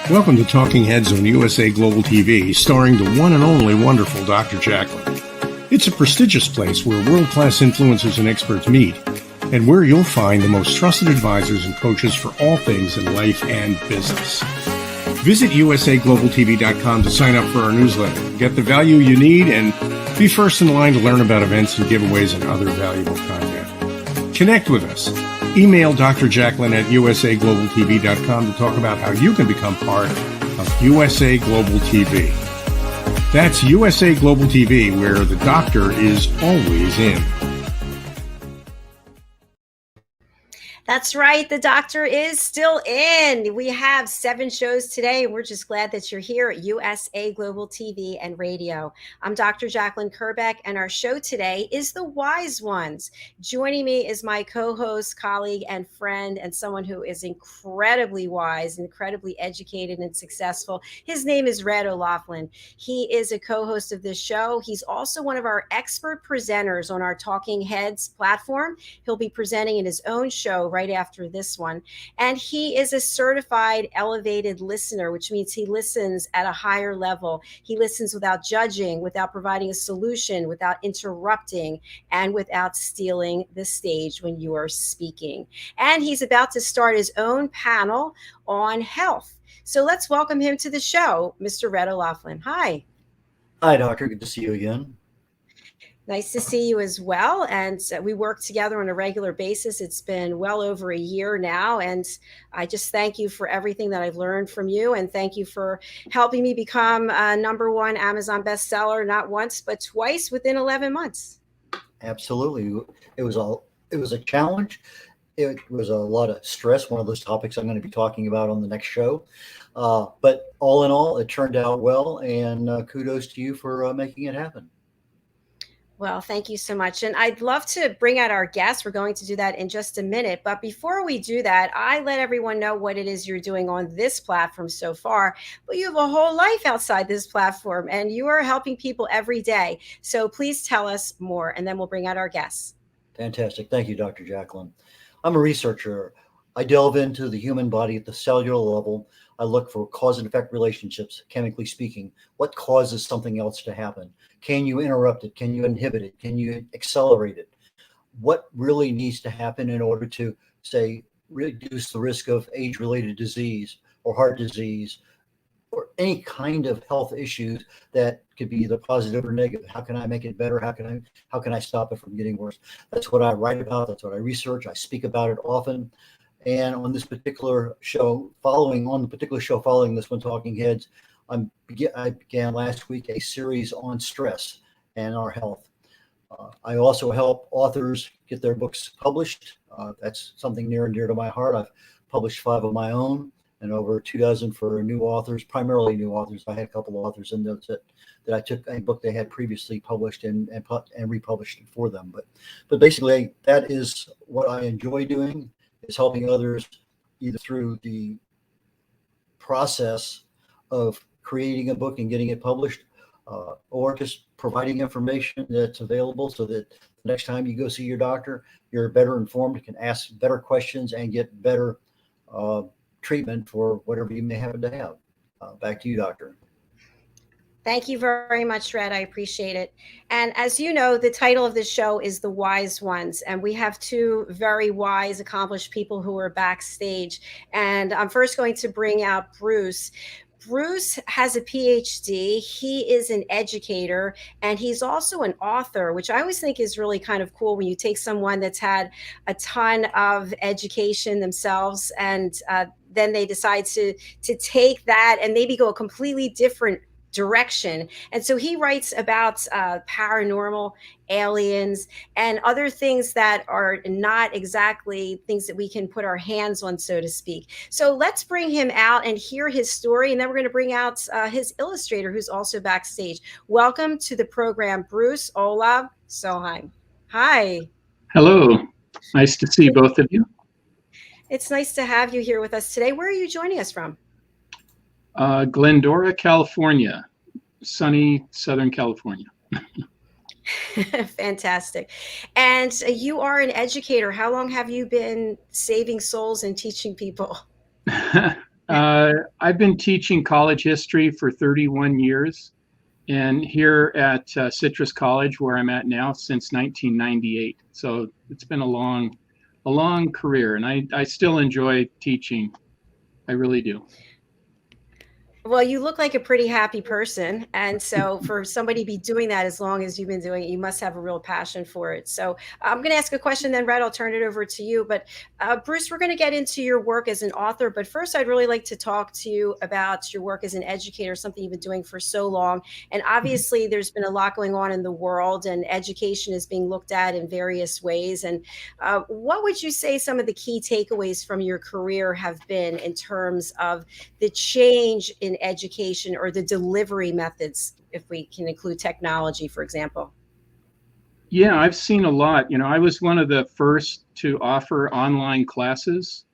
Welcome to Talking Heads on USA Global TV, starring the one and only wonderful Dr. JACALYN. It's a prestigious place where world-class influencers and experts meet, and where you'll find the most trusted advisors and coaches for all things in life and business. Visit usaglobaltv.com to sign up for our newsletter, get the value you need, and be first in line to learn about events and giveaways and other valuable content. Connect with us. Email Dr. JACALYN at usaglobaltv.com to talk about how you can become part of USA Global TV. That's USA Global TV, where the doctor is always in. That's right. The doctor is still in. We have 7 shows today, and we're just glad that you're here at USA Global TV and Radio. I'm Dr. JACALYN KERBECK, and our show today is The Wise Ones. Joining me is my co-host, colleague, and friend, and someone who is incredibly wise, incredibly educated, and successful. His name is red.olaughlin. He is a co-host of this show. He's also one of our expert presenters on our Talking Heads platform. He'll be presenting in his own show right after this one. And he is a certified elevated listener, which means he listens at a higher level. He listens without judging, without providing a solution, without interrupting, and without stealing the stage when you are speaking. And he's about to start his own panel on health. So let's welcome him to the show, Mr. red.olaughlin. Hi. Hi, Doctor. Good to see you again. Nice to see you as well. And we work together on a regular basis. It's been well over a year now. And I just thank you for everything that I've learned from you. And thank you for helping me become a #1 Amazon bestseller, not once, but twice within 11 months. Absolutely. It was a challenge. It was a lot of stress. One of those topics I'm going to be talking about on the next show. But all in all, it turned out well. And kudos to you for making it happen. Well, thank you so much. And I'd love to bring out our guests. We're going to do that in just a minute. But before we do that, I let everyone know what it is you're doing on this platform so far. But you have a whole life outside this platform, and you are helping people every day. So please tell us more, and then we'll bring out our guests. Fantastic. Thank you, Dr. JACALYN. I'm a researcher. I delve into the human body at the cellular level. I look for cause and effect relationships, chemically speaking. What causes something else to happen? Can you interrupt it? Can you inhibit it? Can you accelerate it? What really needs to happen in order to, say, reduce the risk of age-related disease or heart disease or any kind of health issues that could be either positive or negative? How can I make it better? How can I stop it from getting worse? That's what I write about. That's what I research. I speak about it often. And on this particular show, following this one, Talking Heads, I began last week a series on stress and our health. I also help authors get their books published. That's something near and dear to my heart. I've published 5 of my own and over 24 for new authors, primarily new authors. I had a couple of authors in those that I took a book they had previously published and republished it for them. But basically, that is what I enjoy doing, is helping others either through the process of creating a book and getting it published, or just providing information that's available so that the next time you go see your doctor, you're better informed, can ask better questions, and get better treatment for whatever you may happen to have. Back to you, Doctor. Thank you very much, Red. I appreciate it. And as you know, the title of this show is The Wise Ones. And we have 2 very wise, accomplished people who are backstage. And I'm first going to bring out Bruce. Bruce has a PhD. He is an educator, and he's also an author, which I always think is really kind of cool when you take someone that's had a ton of education themselves, and then they decide to take that and maybe go a completely different direction. And so he writes about paranormal, aliens, and other things that are not exactly things that we can put our hands on, so to speak. So let's bring him out and hear his story, and then we're going to bring out his illustrator, who's also backstage. Welcome to the program, Bruce Olav Solheim. Hi. Hello. Nice to see both of you. It's nice to have you here with us today. Where are you joining us from? Glendora, California, sunny Southern California. Fantastic. And you are an educator. How long have you been saving souls and teaching people? I've been teaching college history for 31 years, and here at Citrus College, where I'm at now, since 1998. So it's been a long career, and I still enjoy teaching. I really do. Well, you look like a pretty happy person. And so for somebody to be doing that as long as you've been doing it, you must have a real passion for it. So I'm going to ask a question, then Red, I'll turn it over to you. But Bruce, we're going to get into your work as an author. But first, I'd really like to talk to you about your work as an educator, something you've been doing for so long. And obviously, there's been a lot going on in the world, and education is being looked at in various ways. And what would you say some of the key takeaways from your career have been in terms of the change in education or the delivery methods, if we can include technology, for example? Yeah, I've seen a lot. I was one of the first to offer online classes.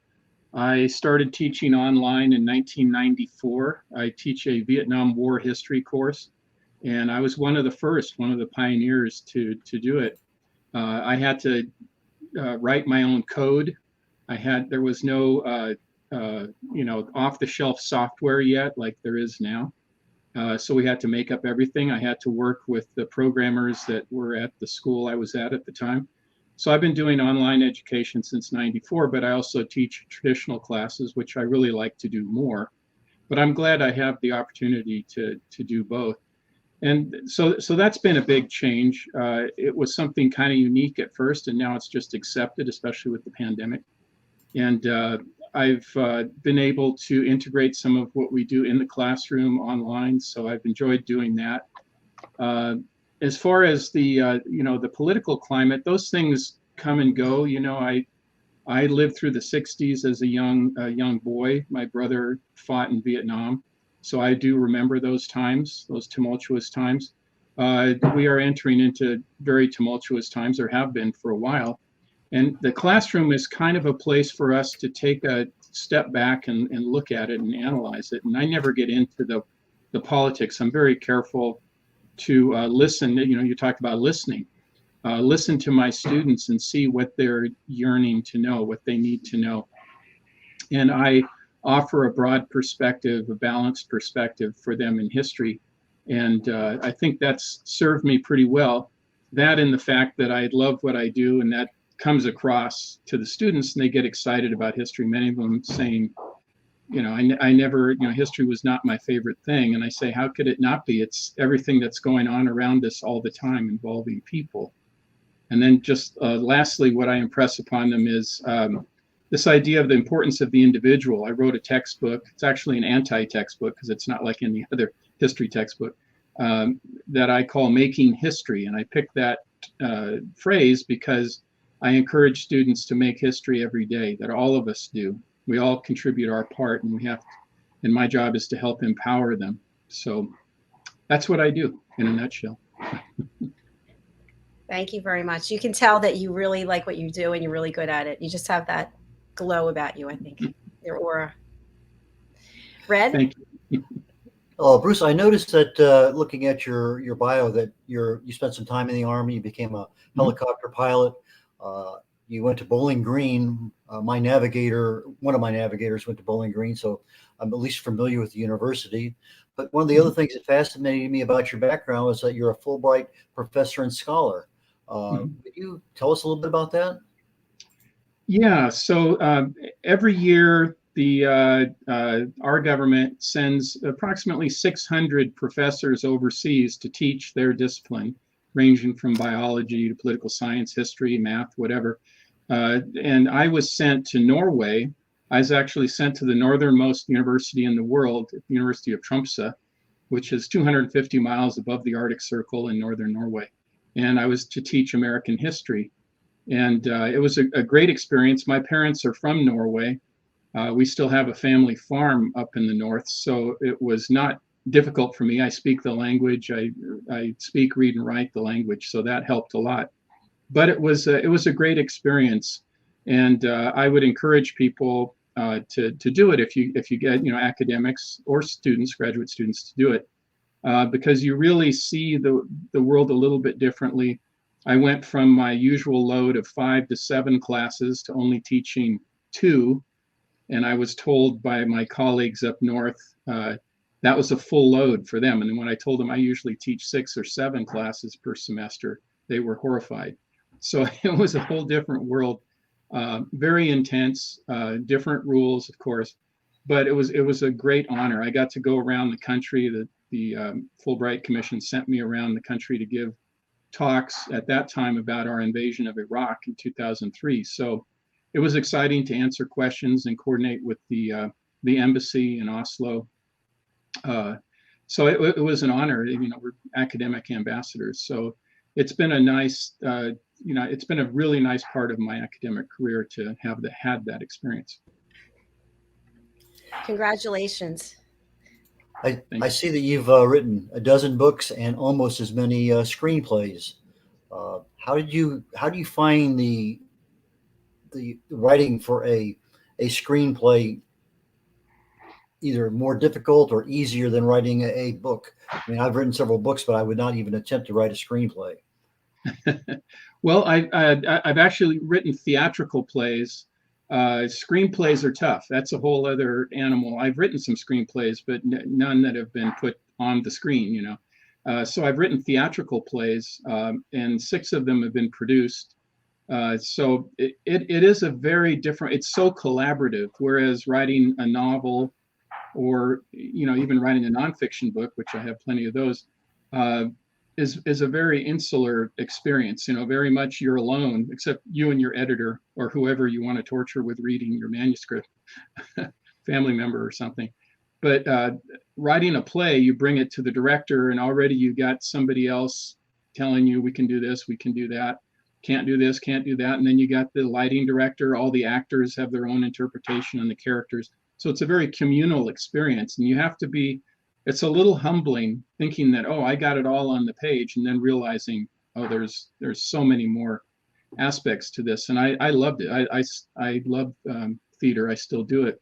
I started teaching online in 1994. I teach a Vietnam War history course, and I was one of the pioneers to do it. I had to write my own code. There was no off-the-shelf software yet like there is now. So we had to make up everything. I had to work with the programmers that were at the school I was at the time. So I've been doing online education since '94, but I also teach traditional classes, which I really like to do more. But I'm glad I have the opportunity to do both. And so that's been a big change. It was something kind of unique at first, and now it's just accepted, especially with the pandemic. And I've been able to integrate some of what we do in the classroom online, so I've enjoyed doing that. As far as the political climate, those things come and go. I lived through the '60s as a young boy. My brother fought in Vietnam, so I do remember those times, those tumultuous times. We are entering into very tumultuous times, or have been for a while. And the classroom is kind of a place for us to take a step back and look at it and analyze it. And I never get into the politics. I'm very careful to listen. You talked about listening. Listen to my students and see what they're yearning to know, what they need to know. And I offer a broad perspective, a balanced perspective for them in history. And I think that's served me pretty well. That and the fact that I love what I do, and that comes across to the students, and they get excited about history. Many of them saying, I never, history was not my favorite thing. And I say, how could it not be? It's everything that's going on around us all the time involving people. And then just lastly, what I impress upon them is this idea of the importance of the individual. I wrote a textbook. It's actually an anti-textbook because it's not like any other history textbook that I call Making History. And I picked that phrase because I encourage students to make history every day, that all of us do. We all contribute our part, and and my job is to help empower them. So that's what I do in a nutshell. Thank you very much. You can tell that you really like what you do and you're really good at it. You just have that glow about you, I think, your aura. Red? Thank you. Bruce, I noticed that looking at your bio that you spent some time in the Army, you became a helicopter pilot. You went to Bowling Green. One of my navigators went to Bowling Green, so I'm at least familiar with the university. But one of the other things that fascinated me about your background was that you're a Fulbright professor and scholar. Could you tell us a little bit about that? Yeah, so every year our government sends approximately 600 professors overseas to teach their discipline, ranging from biology to political science, history, math, whatever. And I was sent to Norway. I was actually sent to the northernmost university in the world, the University of Tromsø, which is 250 miles above the Arctic Circle in northern Norway. And I was to teach American history. And it was a great experience. My parents are from Norway. We still have a family farm up in the north, so it was not difficult for me. I speak the language. I speak, read, and write the language, so that helped a lot. But it was a great experience, and I would encourage people to do it if you get academics or students, graduate students, to do it because you really see the world a little bit differently. I went from my usual load of 5 to 7 classes to only teaching 2. And I was told by my colleagues up north that was a full load for them. And then when I told them I usually teach 6 or 7 classes per semester, they were horrified. So it was a whole different world, very intense, different rules, of course, but it was a great honor. I got to go around the country. The Fulbright Commission sent me around the country to give talks at that time about our invasion of Iraq in 2003. So it was exciting to answer questions and coordinate with the embassy in Oslo. So it was an honor. We're academic ambassadors. So it's been a nice, it's been a really nice part of my academic career to have had that experience. Congratulations. I see that you've written a dozen books and almost as many screenplays. How do you find the writing for a screenplay either more difficult or easier than writing a book? I mean, I've written several books, but I would not even attempt to write a screenplay. Well, I've actually written theatrical plays. Screenplays are tough. That's a whole other animal. I've written some screenplays, but none that have been put on the screen, So I've written theatrical plays, and 6 of them have been produced. So it is a very different, it's so collaborative, whereas writing a novel or, even writing a nonfiction book, which I have plenty of those, is a very insular experience. Very much you're alone, except you and your editor or whoever you want to torture with reading your manuscript, family member or something. But writing a play, you bring it to the director, and already you got somebody else telling you, we can do this, we can do that, can't do this, can't do that. And then you got the lighting director, all the actors have their own interpretation on the characters. So it's a very communal experience, and you have to be, it's a little humbling thinking that, oh, I got it all on the page, and then realizing, oh, there's so many more aspects to this. And I loved it. I love theater. I still do it.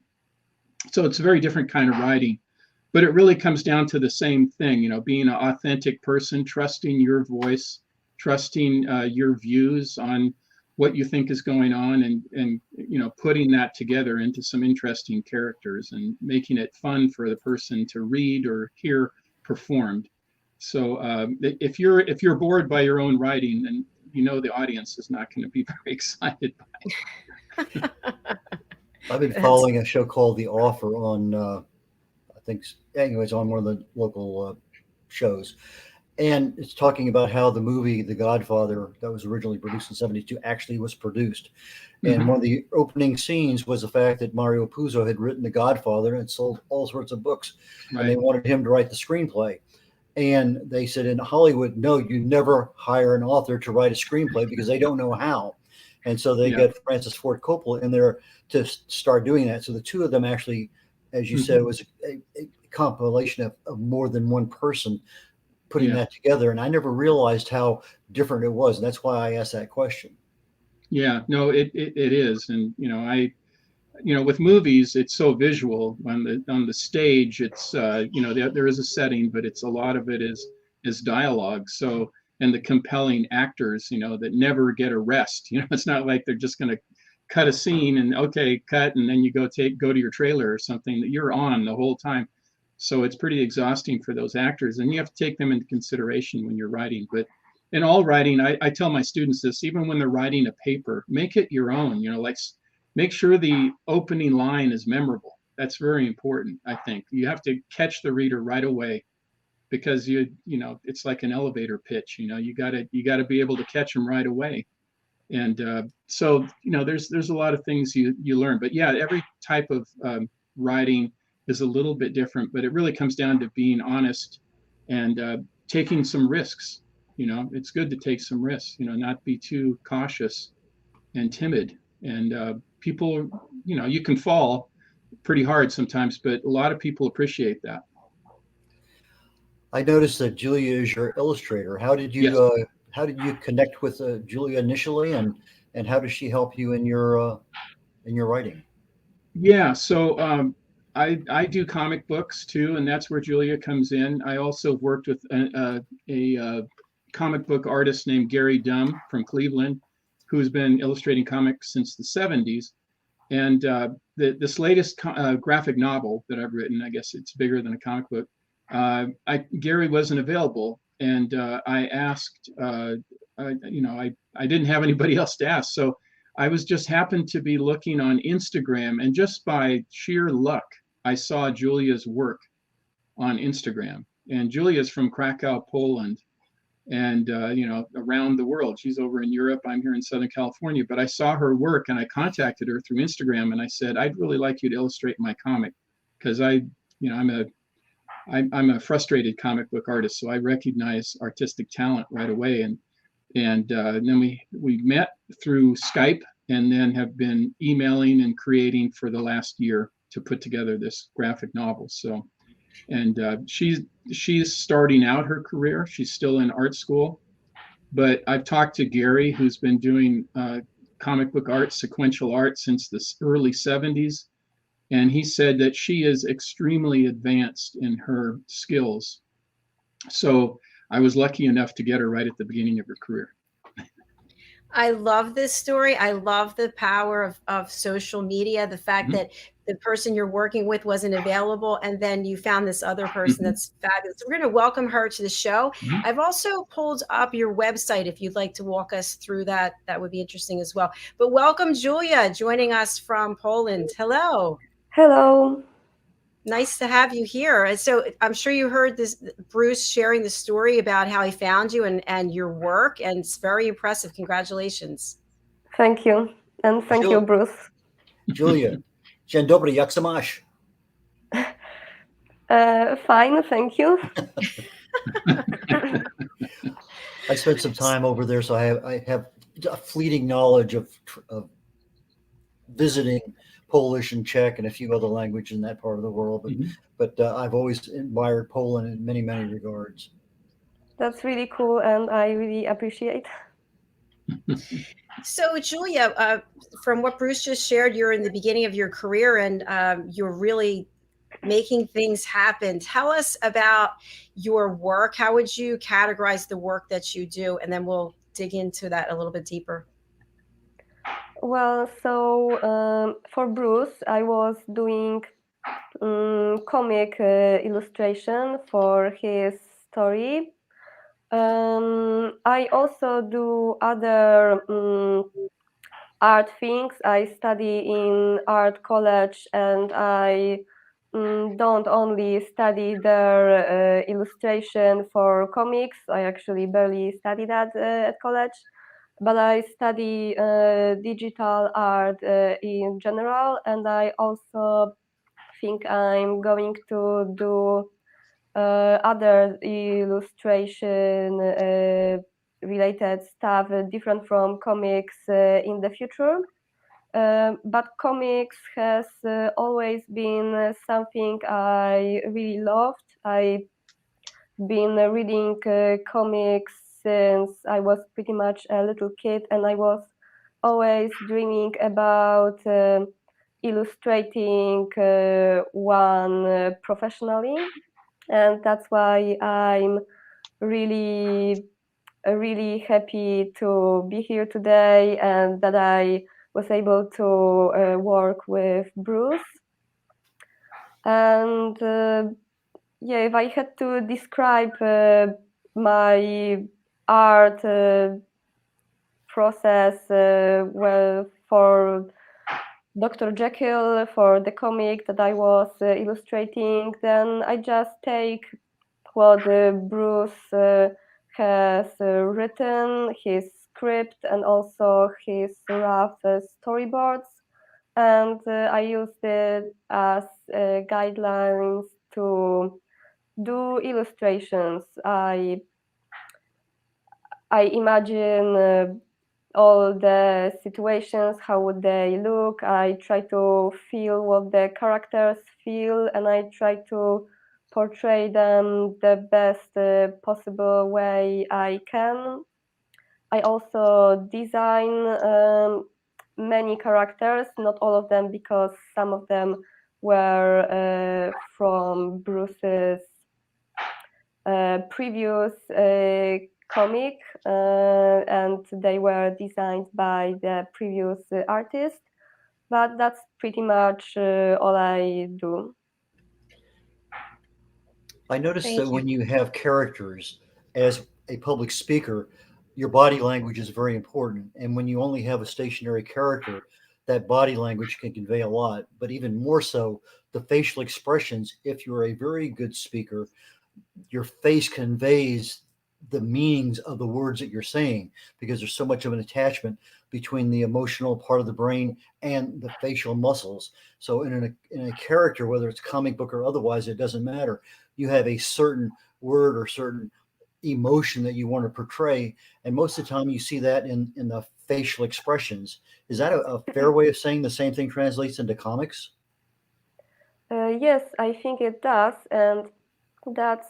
So it's a very different kind of writing, but it really comes down to the same thing, being an authentic person, trusting your voice, trusting your views on what you think is going on, and putting that together into some interesting characters and making it fun for the person to read or hear performed. So if you're bored by your own writing, then the audience is not going to be very excited by it. I've been following a show called The Offer on, I think, anyways, on one of the local shows. And it's talking about how the movie The Godfather, that was originally produced in '72, actually was produced. And one of the opening scenes was the fact that Mario Puzo had written The Godfather and sold all sorts of books. Right. And they wanted him to write the screenplay. And they said in Hollywood, no, you never hire an author to write a screenplay because they don't know how. And so they got Francis Ford Coppola in there to start doing that. So the two of them actually, as you said, was a compilation of more than one person putting that together. And I never realized how different it was. And that's why I asked that question. Yeah, no, it is. And, with movies, it's so visual. On the stage, it's, there is a setting, but it's a lot of it is dialogue. So, and the compelling actors, that never get a rest. It's not like they're just going to cut a scene and okay, cut, and then you go to your trailer or something. That you're on the whole time. So it's pretty exhausting for those actors, and you have to take them into consideration when you're writing. But in all writing, I tell my students this, even when they're writing a paper, make it your own, like make sure the opening line is memorable. That's very important, I think. You have to catch the reader right away, because it's like an elevator pitch, you gotta be able to catch them right away. And so, there's a lot of things you learn. But yeah, every type of writing is a little bit different, but it really comes down to being honest and taking some risks. It's good to take some risks, not be too cautious and timid. And people, you can fall pretty hard sometimes, but a lot of people appreciate that. I noticed that Julia is your illustrator. How did you connect with Julia initially, and how does she help you in your writing? Yeah, so I do comic books too, and that's where Julia comes in. I also worked with a comic book artist named Gary Dumm from Cleveland, who's been illustrating comics since the '70s. And this latest graphic novel that I've written, I guess it's bigger than a comic book. Gary wasn't available, and I asked. I didn't have anybody else to ask, so I was just happened to be looking on Instagram, and just by sheer luck, I saw Julia's work on Instagram. And Julia's from Krakow, Poland, and around the world. She's over in Europe. I'm here in Southern California. But I saw her work, and I contacted her through Instagram, and I said, I'd really like you to illustrate my comic, because I'm a frustrated comic book artist, so I recognize artistic talent right away. And then we met through Skype, and then have been emailing and creating for the last year to put together this graphic novel. So, and she's starting out her career. She's still in art school, but I've talked to Gary, who's been doing comic book art, sequential art, since the early 70s. And he said that she is extremely advanced in her skills. So I was lucky enough to get her right at the beginning of her career. I love this story. I love the power of social media, the fact that the person you're working with wasn't available, and then you found this other person that's fabulous. We're going to welcome her to the show. I've also pulled up your website. If you'd like to walk us through that, that would be interesting as well. But welcome, Julia, joining us from Poland. Hello. Hello. Nice to have you here. So I'm sure you heard this, Bruce sharing the story about how he found you and your work, and it's very impressive. Congratulations. Thank you. And thank you, Bruce. Julia, dzień dobry, jak się masz? Fine, thank you. I spent some time over there, so I have a fleeting knowledge of visiting Polish and Czech and a few other languages in that part of the world. But I've always admired Poland in many, many regards. That's really cool, and I really appreciate. So, Julia, from what Bruce just shared, you're in the beginning of your career, and you're really making things happen. Tell us about your work. How would you categorize the work that you do? And then we'll dig into that a little bit deeper. Well, so for Bruce, I was doing comic illustration for his story. I also do other art things. I study in art college, and I don't only study their illustration for comics. I actually barely study that at college. But I study digital art in general, and I also think I'm going to do other illustration related stuff different from comics in the future. But comics has always been something I really loved. I've been reading comics since I was pretty much a little kid, and I was always dreaming about illustrating one professionally. And that's why I'm really happy to be here today, and that I was able to work with Bruce. And yeah, if I had to describe my art process, well, for Dr. Jekyll, for the comic that I was illustrating, then I just take what Bruce has written, his script, and also his rough storyboards, and I used it as guidelines to do illustrations. I imagine all the situations, how would they look. I try to feel what the characters feel, and I try to portray them the best possible way I can. I also design many characters, not all of them, because some of them were from Bruce's previous comic, and they were designed by the previous artist. but that's pretty much all I do. I noticed Thank that you. when you have characters as a public speaker, your body language is very important. And when you only have a stationary character, that body language can convey a lot. But even more so, the facial expressions, if you're a very good speaker, your face conveys the meanings of the words that you're saying because there's so much of an attachment between the emotional part of the brain and the facial muscles. So in a character, whether it's comic book or otherwise, it doesn't matter. You have a certain word or certain emotion that you want to portray, and most of the time you see that in the facial expressions. Is that a fair way of saying the same thing translates into comics? Yes, I think it does, and that's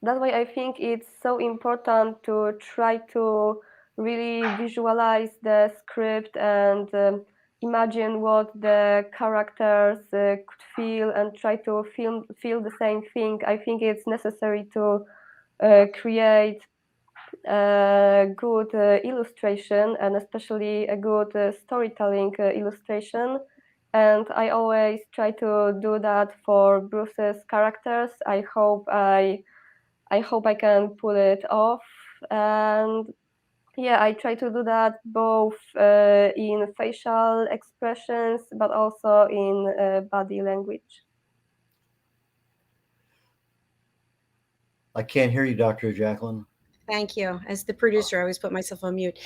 that's why I think it's so important to try to really visualize the script and imagine what the characters could feel and try to feel the same thing. I think it's necessary to create a good illustration and especially a good storytelling illustration. And I always try to do that for Bruce's characters. I hope I can pull it off. And yeah, I try to do that both in facial expressions, but also in body language. I can't hear you, Dr. Jacqueline. Thank you. As the producer, I always put myself on mute.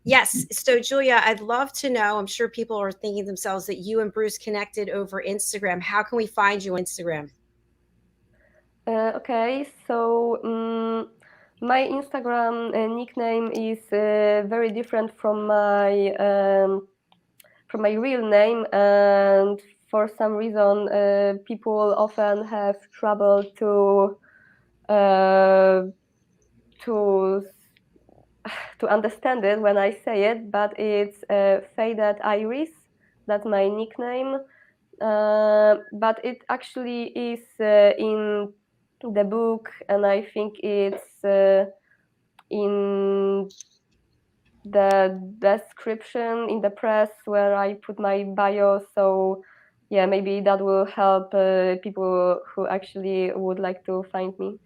Yes. So, Julia, I'd love to know. I'm sure people are thinking themselves that you and Bruce connected over Instagram. How can we find you on Instagram? Okay, so my Instagram nickname is very different from my real name, and for some reason, people often have trouble uh, to to understand it when I say it. But it's Faded Iris. That's my nickname. But it actually is in the book, and I think it's in the description in the press where I put my bio. So yeah, maybe that will help people who actually would like to find me.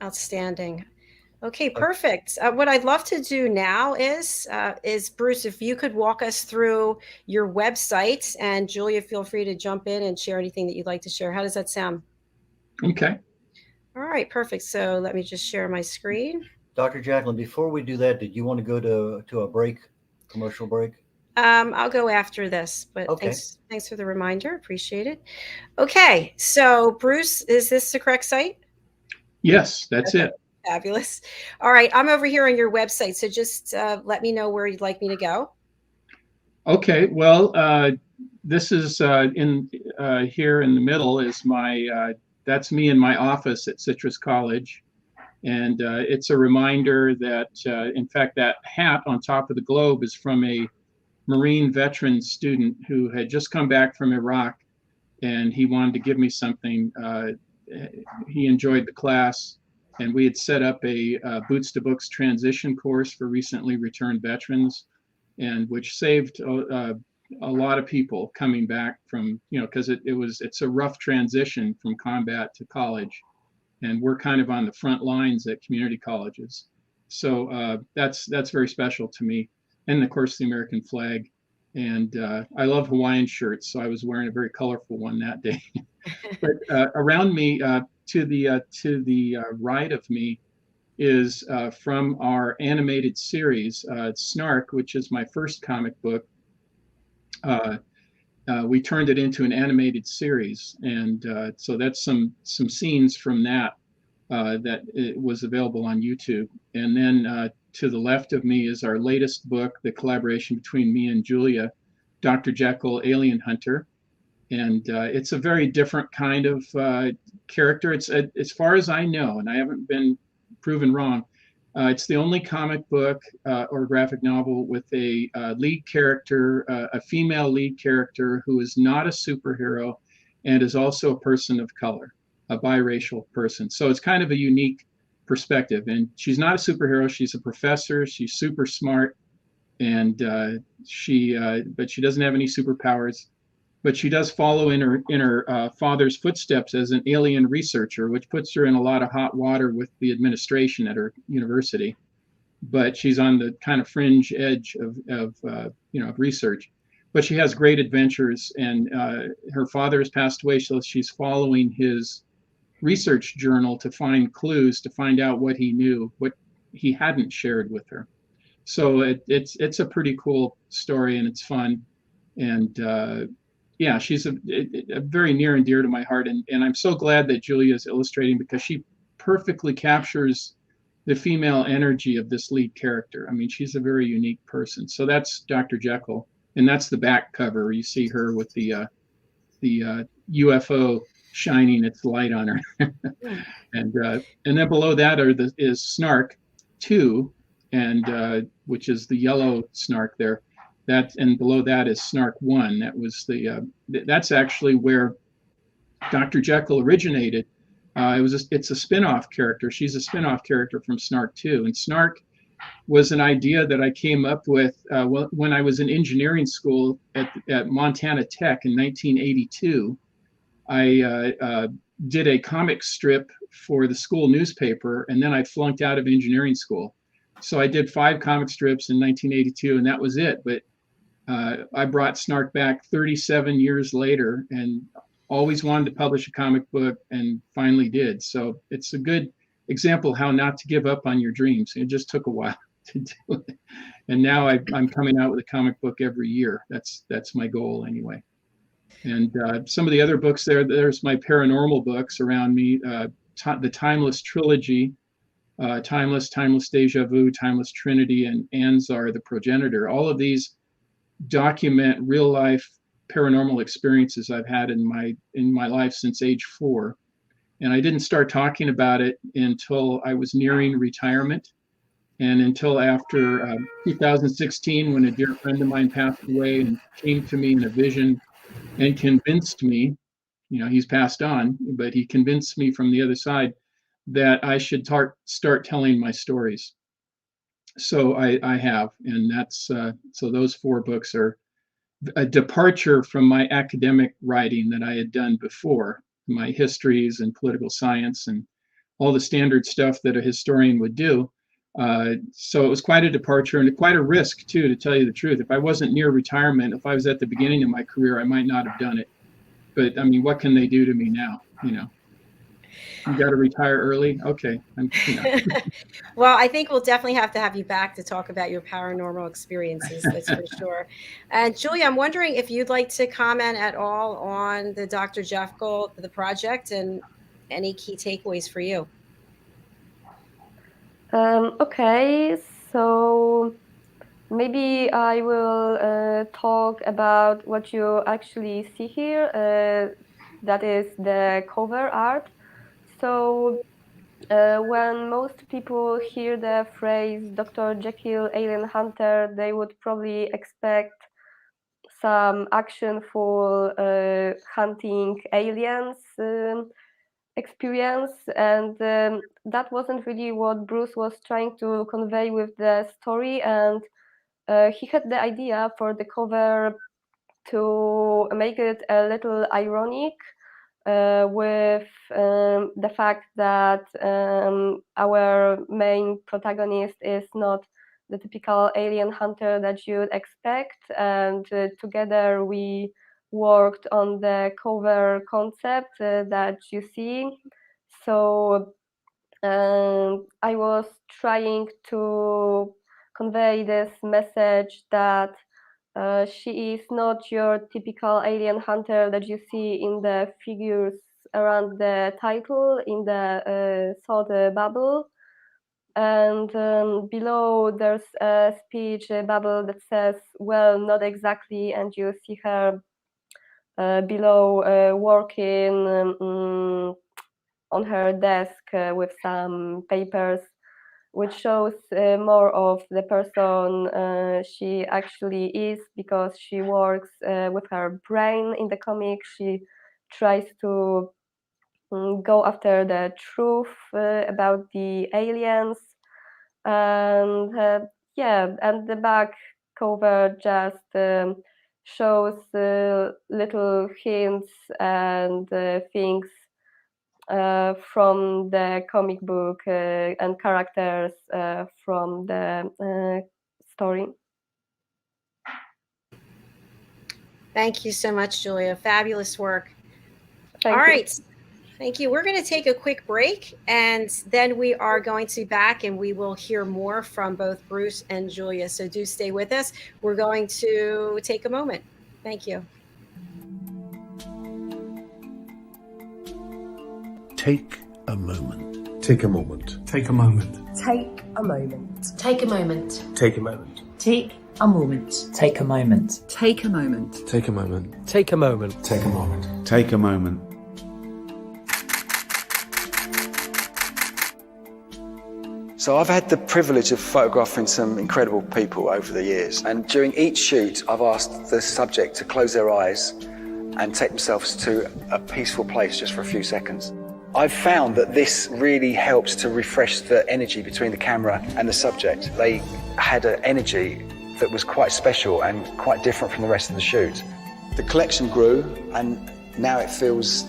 Outstanding. Okay, perfect. What I'd love to do now is Bruce, if you could walk us through your website, and Julia, feel free to jump in and share anything that you'd like to share. How does that sound? Okay. All right, perfect. So let me just share my screen. Dr. Jacqueline, before we do that, did you want to go to a break, commercial break? I'll go after this, but Okay. thanks for the reminder. Appreciate it. Okay, so Bruce, is this the correct site? Yes, that's Okay. it. Fabulous. All right, I'm over here on your website, so just let me know where you'd like me to go. Okay. Well, this is in here in the middle is my that's me in my office at Citrus College, and it's a reminder that in fact that hat on top of the globe is from a Marine veteran student who had just come back from Iraq, and he wanted to give me something. He enjoyed the class, and we had set up a Boots to Books transition course for recently returned veterans, and which saved a lot of people coming back from, because it's a rough transition from combat to college, and we're kind of on the front lines at community colleges. So that's very special to me, and of course the American flag. And I love Hawaiian shirts, so I was wearing a very colorful one that day. But around me, to the right of me, is from our animated series, Snark, which is my first comic book. We turned it into an animated series, and so that's some scenes from that that it was available on YouTube. And then to the left of me is our latest book, the collaboration between me and Julia, Dr. Jekyll, Alien Hunter. And it's a very different kind of character. It's as far as I know, and I haven't been proven wrong, it's the only comic book or graphic novel with a lead character, a female lead character who is not a superhero and is also a person of color, a biracial person. So it's kind of a unique perspective. And she's not a superhero. She's a professor. She's super smart. and but she doesn't have any superpowers. But she does follow in her father's footsteps as an alien researcher, which puts her in a lot of hot water with the administration at her university. But she's on the kind of fringe edge of research. But she has great adventures, and her father has passed away, so she's following his research journal to find clues, to find out what he knew, what he hadn't shared with her. So it's a pretty cool story, and it's fun, and yeah, she's a very near and dear to my heart, and I'm so glad that Julia is illustrating, because she perfectly captures the female energy of this lead character. I mean, she's a very unique person. So that's Dr. Jekyll, and that's the back cover. You see her with the UFO shining its light on her, and then below that is Snark 2, and which is the yellow Snark there. That, and below that is Snark 1. That was that's actually where Dr. Jekyll originated. It's a spin-off character. She's a spin-off character from Snark 2. And Snark was an idea that I came up with when I was in engineering school at Montana Tech in 1982. I did a comic strip for the school newspaper, and then I flunked out of engineering school. So I did 5 comic strips in 1982, and that was it. But I brought Snark back 37 years later, and always wanted to publish a comic book, and finally did. So it's a good example how not to give up on your dreams. It just took a while to do it. And now I'm coming out with a comic book every year. That's my goal anyway. And some of the other books there's my paranormal books around me, the Timeless Trilogy, Timeless, Timeless Deja Vu, Timeless Trinity, and Anzar the Progenitor. All of these document real life paranormal experiences I've had in my life since age 4. And I didn't start talking about it until I was nearing retirement, and until after 2016, when a dear friend of mine passed away and came to me in a vision and convinced me, he's passed on, but he convinced me from the other side that I should start telling my stories. So I have, and that's so those 4 books are a departure from my academic writing that I had done before, my histories and political science and all the standard stuff that a historian would do. So it was quite a departure, and quite a risk too, to tell you the truth. If I wasn't near retirement, if I was at the beginning of my career, I might not have done it. But I mean, what can they do to me now? You got to retire early. Okay. Well, I think we'll definitely have to have you back to talk about your paranormal experiences. That's for sure. And Julia, I'm wondering if you'd like to comment at all on the Dr. Jekyll, the project, and any key takeaways for you. Okay, so maybe I will talk about what you actually see here. That is the cover art. So when most people hear the phrase Dr. Jekyll Alien Hunter, they would probably expect some actionful hunting aliens experience, and that wasn't really what Bruce was trying to convey with the story. And he had the idea for the cover to make it a little ironic, with the fact that our main protagonist is not the typical alien hunter that you'd expect, and together we worked on the cover concept that you see. So I was trying to convey this message that she is not your typical alien hunter that you see in the figures around the title in the thought bubble. And below there's a speech bubble that says, well, not exactly, and you see her below working on her desk with some papers, which shows more of the person she actually is, because she works with her brain in the comic. She tries to go after the truth about the aliens. And yeah, and the back cover just shows little hints and things from the comic book and characters from the story. Thank you so much, Julia. Fabulous work. Thank All you. right. Thank you. We're going to take a quick break, and then we are going to be back and we will hear more from both Bruce and Julia. So do stay with us. We're going to take a moment. Thank you. Take a moment. Take a moment. Take a moment. Take a moment. Take a moment. Take a moment. Take a moment. Take a moment. Take a moment. Take a moment. Take a moment. Take a moment. Take a moment. So I've had the privilege of photographing some incredible people over the years, and during each shoot I've asked the subject to close their eyes and take themselves to a peaceful place just for a few seconds. I've found that this really helps to refresh the energy between the camera and the subject. They had an energy that was quite special and quite different from the rest of the shoot. The collection grew, and now it feels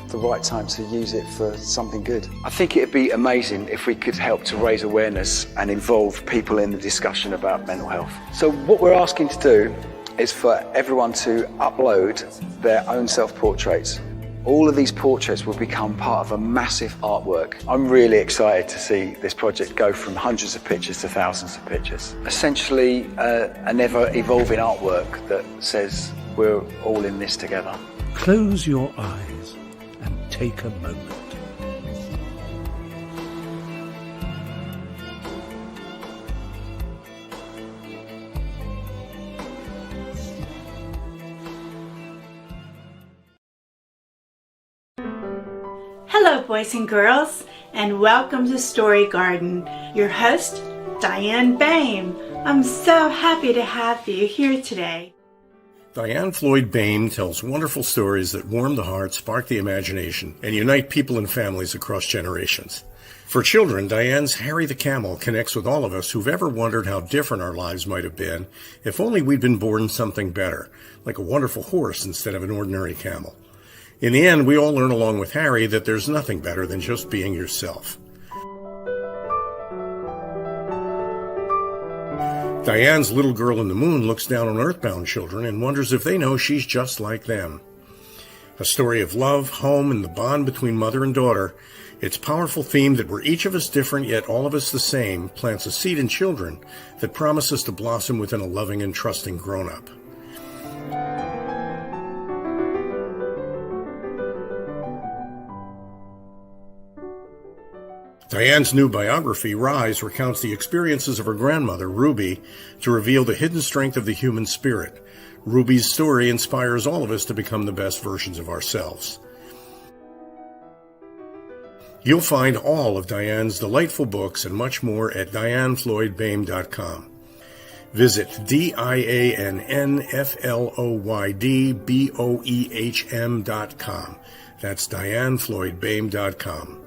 the right time to use it for something good. I think it'd be amazing if we could help to raise awareness and involve people in the discussion about mental health. So what we're asking to do is for everyone to upload their own self-portraits. All of these portraits will become part of a massive artwork. I'm really excited to see this project go from hundreds of pictures to thousands of pictures. Essentially, an ever-evolving artwork that says we're all in this together. Close your eyes and take a moment. Hello, boys and girls, and welcome to Story Garden. Your host, Diane Boehm. I'm so happy to have you here today. Diane Floyd Boehm tells wonderful stories that warm the heart, spark the imagination, and unite people and families across generations. For children, Diane's Harry the Camel connects with all of us who've ever wondered how different our lives might have been if only we'd been born something better, like a wonderful horse instead of an ordinary camel. In the end, we all learn along with Harry that there's nothing better than just being yourself. Diane's Little Girl in the Moon looks down on earthbound children and wonders if they know she's just like them. A story of love, home, and the bond between mother and daughter, its powerful theme that we're each of us different yet all of us the same plants a seed in children that promises to blossom within a loving and trusting grown-up. Diane's new biography, Rise, recounts the experiences of her grandmother, Ruby, to reveal the hidden strength of the human spirit. Ruby's story inspires all of us to become the best versions of ourselves. You'll find all of Diane's delightful books and much more at dianefloydboehm.com. Visit dianefloydboehm.com. That's dianefloydboehm.com.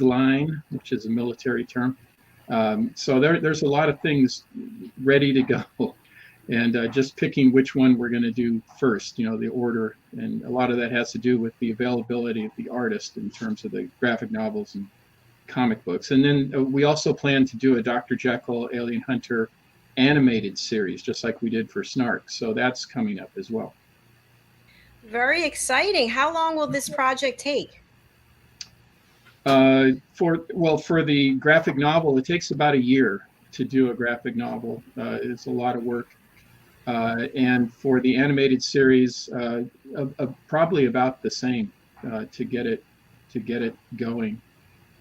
line, which is a military term. So there's a lot of things ready to go, and just picking which one we're going to do first, the order, and a lot of that has to do with the availability of the artist in terms of the graphic novels and comic books. And then we also plan to do a Dr. Jekyll Alien Hunter animated series, just like we did for Snark. So that's coming up as well. Very exciting. How long will this project take? For the graphic novel, it takes about a year to do a graphic novel. It's a lot of work. And for the animated series, probably about the same to get it going.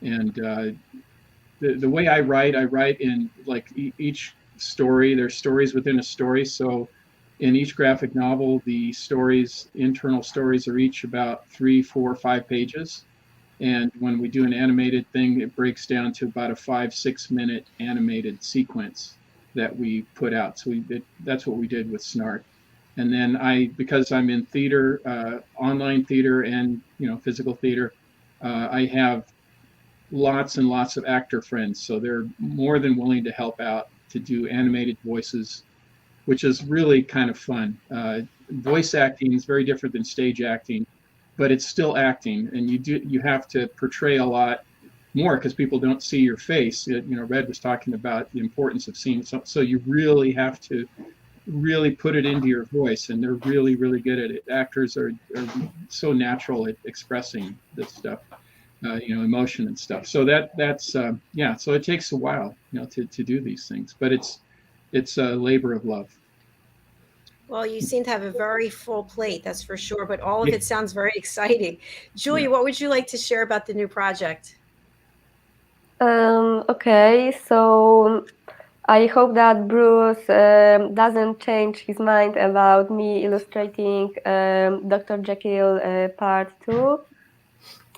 And the way I write in like each story. There's stories within a story. So in each graphic novel, the internal stories are each about 3, 4, 5 pages. And when we do an animated thing, it breaks down to about a 5-6 minute animated sequence that we put out. So that's what we did with Snark. And then because I'm in theater, online theater and physical theater, I have lots and lots of actor friends. So they're more than willing to help out to do animated voices, which is really kind of fun. Voice acting is very different than stage acting, but it's still acting, and you have to portray a lot more because people don't see your face. Red was talking about the importance of seeing, so you really have to really put it into your voice, and they're really, really good at it. Actors are so natural at expressing this stuff, emotion and stuff. So that's so it takes a while, to do these things, but it's a labor of love. Well, you seem to have a very full plate, that's for sure, but all of it sounds very exciting. Julia, what would you like to share about the new project? Okay, so I hope that Bruce doesn't change his mind about me illustrating Dr. Jekyll Part 2.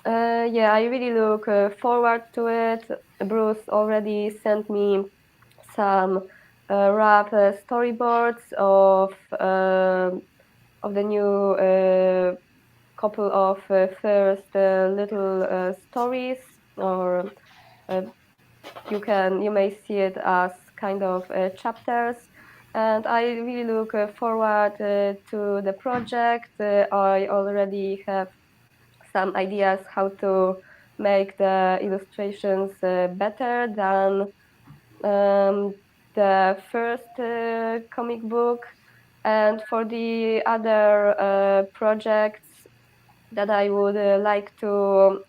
I really look forward to it. Bruce already sent me some rough storyboards of the new couple of first little stories, or you may see it as kind of chapters. And I really look forward to the project. I already have some ideas how to make the illustrations better than the first comic book. And for the other projects that I would like to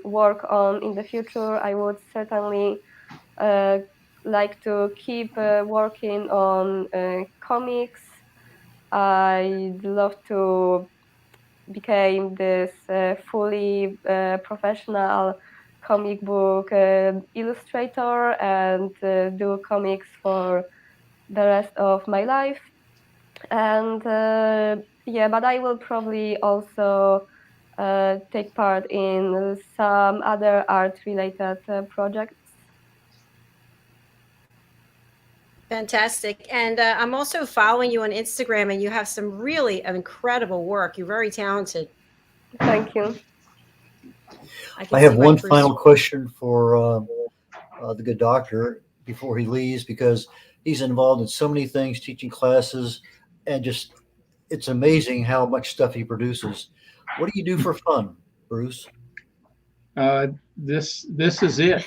work on in the future, I would certainly like to keep working on comics. I'd love to become this fully professional comic book illustrator and do comics for the rest of my life. And but I will probably also take part in some other art-related projects. Fantastic. And I'm also following you on Instagram, and you have some really incredible work. You're very talented. Thank you. I have one final question for the good doctor before he leaves, because he's involved in so many things, teaching classes, and just it's amazing how much stuff he produces. What do you do for fun, Bruce? This is it.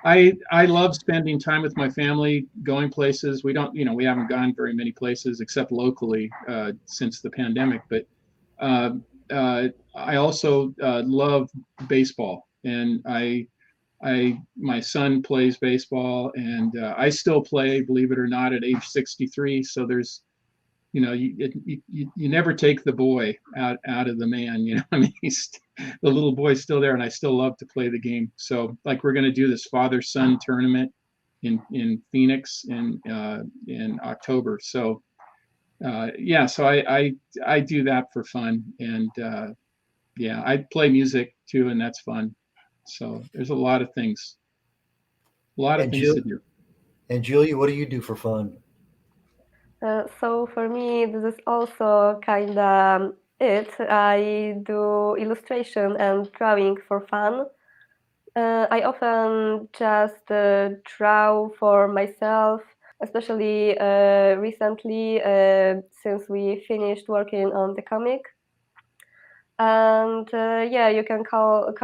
I love spending time with my family, going places. We haven't gone very many places except locally since the pandemic. But I also love baseball, and my son plays baseball, and I still play, believe it or not, at age 63. So there's, you never take the boy out of the man. I mean, the little boy's still there, and I still love to play the game. So like we're going to do this father-son tournament in Phoenix in October. So so I do that for fun, and I play music too, and that's fun. So there's a lot of things to do. And Julia, what do you do for fun? So for me, this is also kind of it. I do illustration and drawing for fun. I often just draw for myself, especially recently since we finished working on the comic. And yeah, you can call it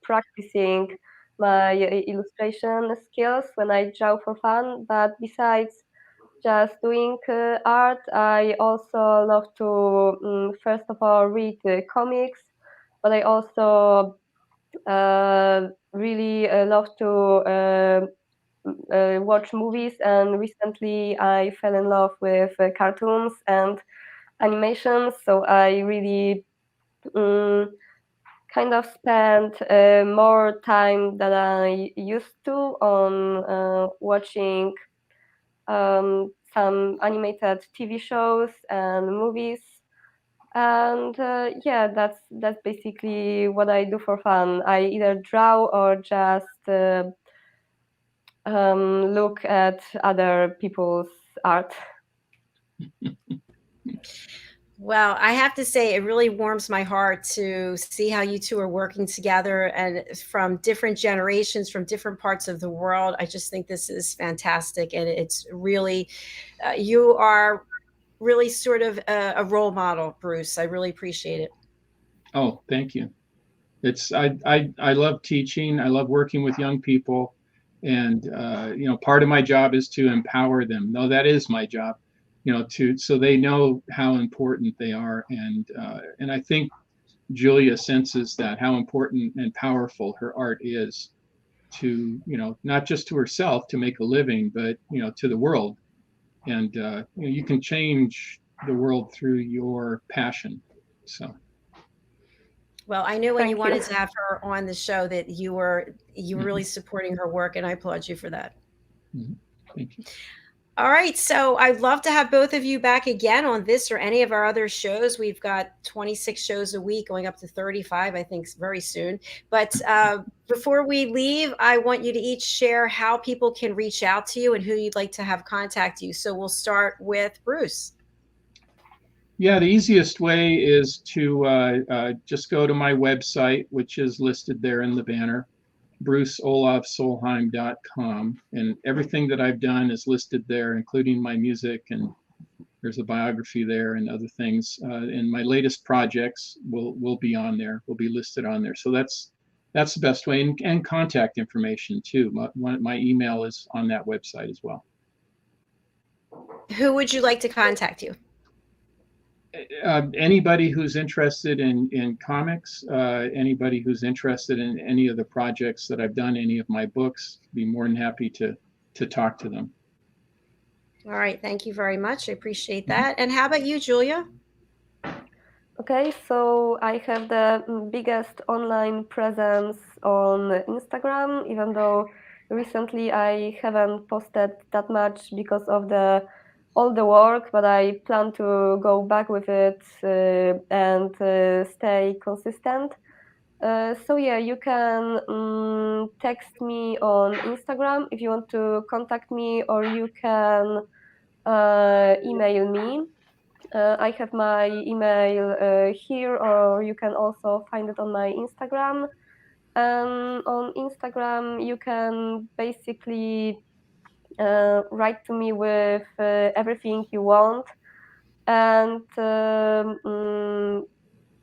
practicing my illustration skills when I draw for fun. But besides just doing art, I also love to first of all read comics, but I also really love to watch movies. And recently, I fell in love with cartoons and animations, so I really kind of spent more time than I used to on watching some animated TV shows and movies. And yeah, that's basically what I do for fun. I either draw or just look at other people's art. Well, I have to say, it really warms my heart to see how you two are working together and from different generations, from different parts of the world. I just think this is fantastic. And it's really, you are really sort of a role model, Bruce. I really appreciate it. Oh, thank you. I love teaching. I love working with young people, and part of my job is to empower them. No, that is my job. So they know how important they are, and I think Julia senses that, how important and powerful her art is to, not just to herself to make a living, but to the world. And you can change the world through your passion. So. Well, I knew when Thank you you. wanted to have her on the show that you were really supporting her work, and I applaud you for that. Thank you. All right, so I'd love to have both of you back again on this or any of our other shows. We've got 26 shows a week, going up to 35, I think, very soon. But before we leave, I want you to each share how people can reach out to you and who you'd like to have contact you. So we'll start with Bruce. Yeah, the easiest way is to just go to my website, which is listed there in the banner, bruceolavsolheim.com. And everything that I've done is listed there, including my music, and there's a biography there and other things. And my latest projects will be on there, will be listed on there. So that's the best way, and contact information too. My email is on that website as well. Who would you like to contact you? Anybody who's interested in comics, anybody who's interested in any of the projects that I've done, any of my books, be more than happy to talk to them. All right, thank you very much. I appreciate that. And how about you, Julia? Okay, so I have the biggest online presence on Instagram, even though recently I haven't posted that much because of all the work, but I plan to go back with it and stay consistent. So yeah, you can text me on Instagram if you want to contact me, or you can email me. I have my email here, or you can also find it on my Instagram. On Instagram, you can basically write to me with everything you want. And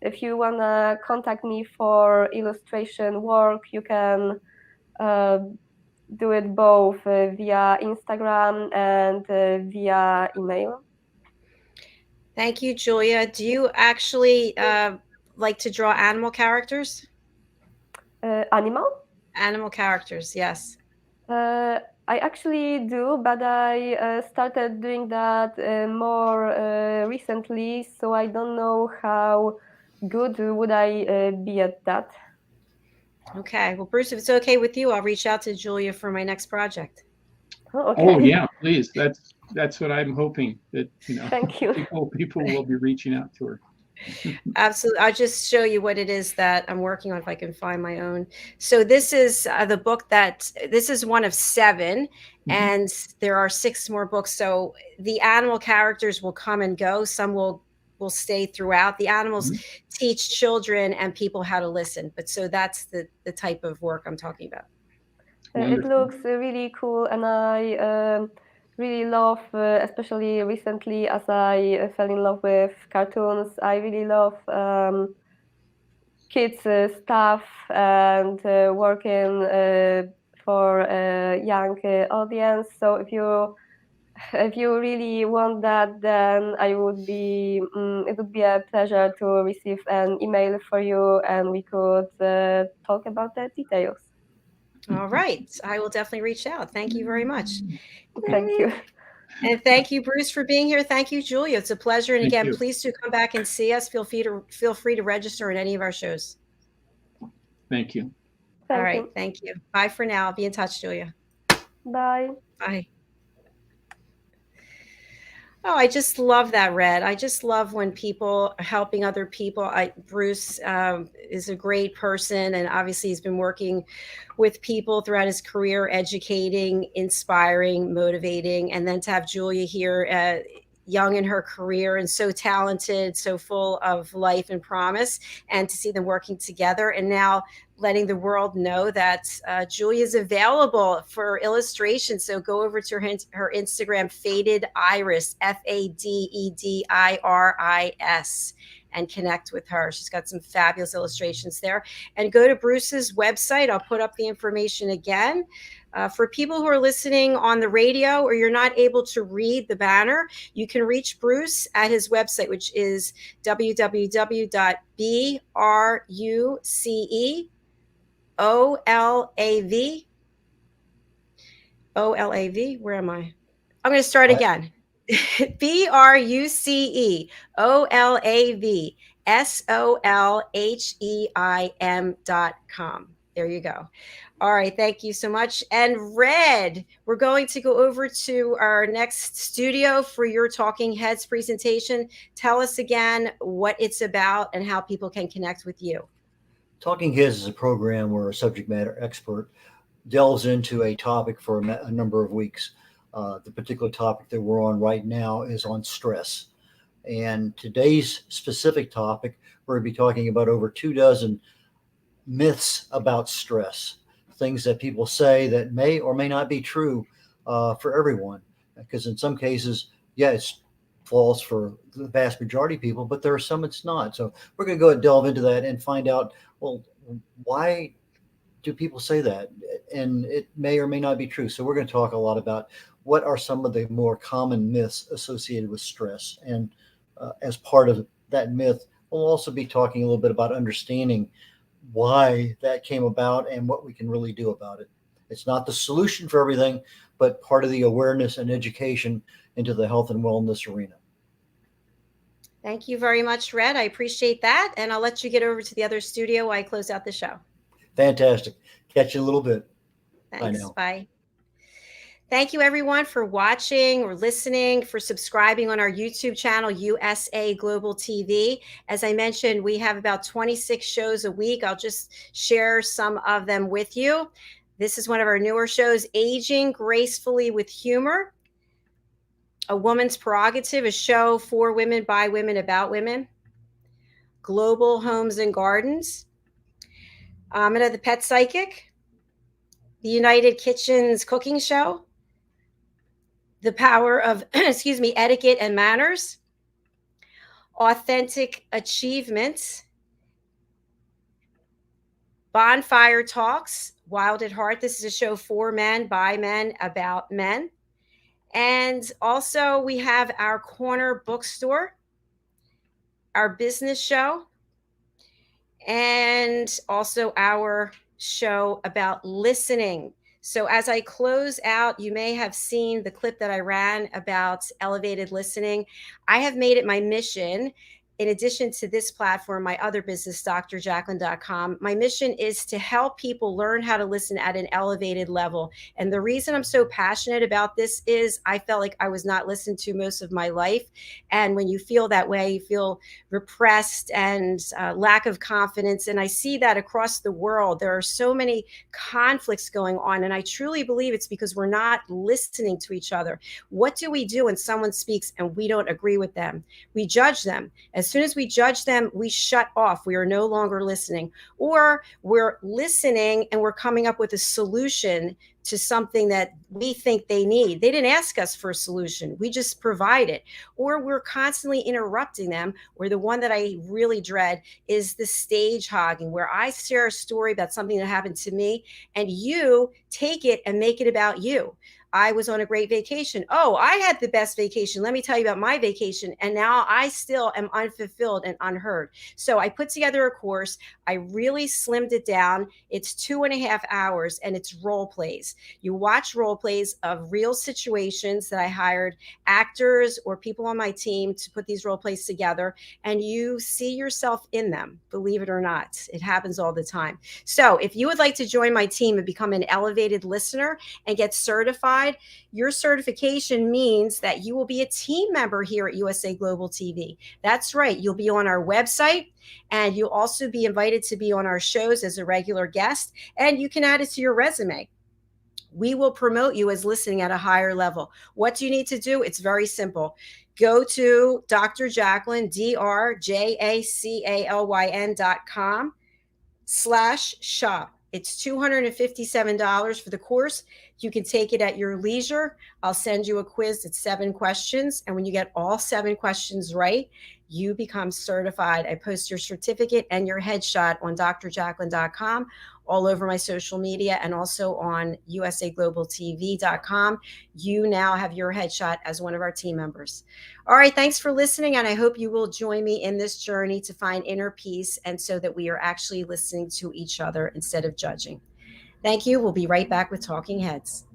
if you want to contact me for illustration work, you can do it both via Instagram and via email. Thank you, Julia. Do you actually like to draw animal characters? Animal characters, yes. I actually do, but I started doing that more recently, so I don't know how good would I be at that. Okay. Well, Bruce, if it's okay with you, I'll reach out to Julia for my next project. Oh, okay. Oh yeah, please. That's what I'm hoping, that Thank you. people will be reaching out to her. Absolutely. I'll just show you what it is that I'm working on if I can find my own. So this is the book this is one of 7, and there are 6 more books. So the animal characters will come and go. Some will stay throughout. The animals teach children and people how to listen. But so that's the type of work I'm talking about. It looks really cool, and I really love, especially recently, as I fell in love with cartoons. I really love kids stuff and working for a young audience. So if you really want that, then I would be it would be a pleasure to receive an email for you, and we could talk about the details. All right. I will definitely reach out. Thank you very much. Thank you. And thank you, Bruce, for being here. Thank you, Julia. It's a pleasure. And Thank again, you. please do come back and see us. Feel free to register in any of our shows. Thank you. All right. Thank you. Bye for now. I'll be in touch, Julia. Bye. Bye. Oh, I just love that, Red. I just love when people are helping other people. Bruce is a great person, and obviously he's been working with people throughout his career, educating, inspiring, motivating, and then to have Julia here, young in her career and so talented, so full of life and promise, and to see them working together, and now letting the world know that Julia is available for illustration. So go over to her Instagram, Faded Iris, FADEDIRIS, and connect with her. She's got some fabulous illustrations there. And go to Bruce's website. I'll put up the information again. For people who are listening on the radio or you're not able to read the banner, you can reach Bruce at his website, which is www.BRUCEOLAV. Where am I? I'm going to start again. BRUCEOLAVSOLHEIM.com. There you go. All right. Thank you so much. And Red, we're going to go over to our next studio for your Talking Heads presentation. Tell us again what it's about and how people can connect with you. Talking Heads is a program where a subject matter expert delves into a topic for a number of weeks. The particular topic that we're on right now is on stress. And today's specific topic, we're going to be talking about over 24 myths about stress, things that people say that may or may not be true for everyone. Because in some cases, yeah, it's false for the vast majority of people, but there are some it's not. So we're going to go and delve into that and find out, well, why do people say that? And it may or may not be true. So we're going to talk a lot about what are some of the more common myths associated with stress. And as part of that myth, we'll also be talking a little bit about understanding why that came about and what we can really do about it. It's not the solution for everything, but part of the awareness and education into the health and wellness arena. Thank you very much, Red. I appreciate that. And I'll let you get over to the other studio while I close out the show. Fantastic. Catch you in a little bit. Thanks. Bye. Thank you, everyone, for watching or listening, for subscribing on our YouTube channel, USA Global TV. As I mentioned, we have about 26 shows a week. I'll just share some of them with you. This is one of our newer shows, Aging Gracefully with Humor, A Woman's Prerogative, a show for women, by women, about women, Global Homes and Gardens, Amina the Pet Psychic, the United Kitchens Cooking Show, The Power of, Etiquette and Manners, Authentic Achievements, Bonfire Talks, Wild at Heart. This is a show for men, by men, about men. And also we have our Corner Bookstore, our business show, and also our show about listening. So as I close out, you may have seen the clip that I ran about elevated listening. I have made it my mission in addition to this platform, my other business, drjacalyn.com, my mission is to help people learn how to listen at an elevated level. And the reason I'm so passionate about this is I felt like I was not listened to most of my life. And when you feel that way, you feel repressed and lack of confidence. And I see that across the world. There are so many conflicts going on. And I truly believe it's because we're not listening to each other. What do we do when someone speaks and we don't agree with them? We judge them. As soon as we judge them, we shut off. We are no longer listening, or we're listening and we're coming up with a solution to something that we think they need. They didn't ask us for a solution. We just provide it. Or we're constantly interrupting them. Or the one that I really dread is the stage hogging, where I share a story about something that happened to me and you take it and make it about you. I was on a great vacation. Oh, I had the best vacation. Let me tell you about my vacation. And now I still am unfulfilled and unheard. So I put together a course. I really slimmed it down. It's 2.5 hours and it's role plays. You watch role plays of real situations that I hired actors or people on my team to put these role plays together, and you see yourself in them. Believe it or not, it happens all the time. So if you would like to join my team and become an elevated listener and get certified, your certification means that you will be a team member here at USA Global TV. That's right. You'll be on our website, and you'll also be invited to be on our shows as a regular guest, and you can add it to your resume. We will promote you as listening at a higher level. What do you need to do? It's very simple. Go to Dr. JACALYN, drjacalyn.com/shop. It's $257 for the course. You can take it at your leisure. I'll send you a quiz. It's 7 questions. And when you get all 7 questions right, you become certified. I post your certificate and your headshot on drjacalyn.com, all over my social media, and also on usaglobaltv.com. You now have your headshot as one of our team members. All right, thanks for listening, and I hope you will join me in this journey to find inner peace, and so that we are actually listening to each other instead of judging. Thank you. We'll be right back with Talking Heads.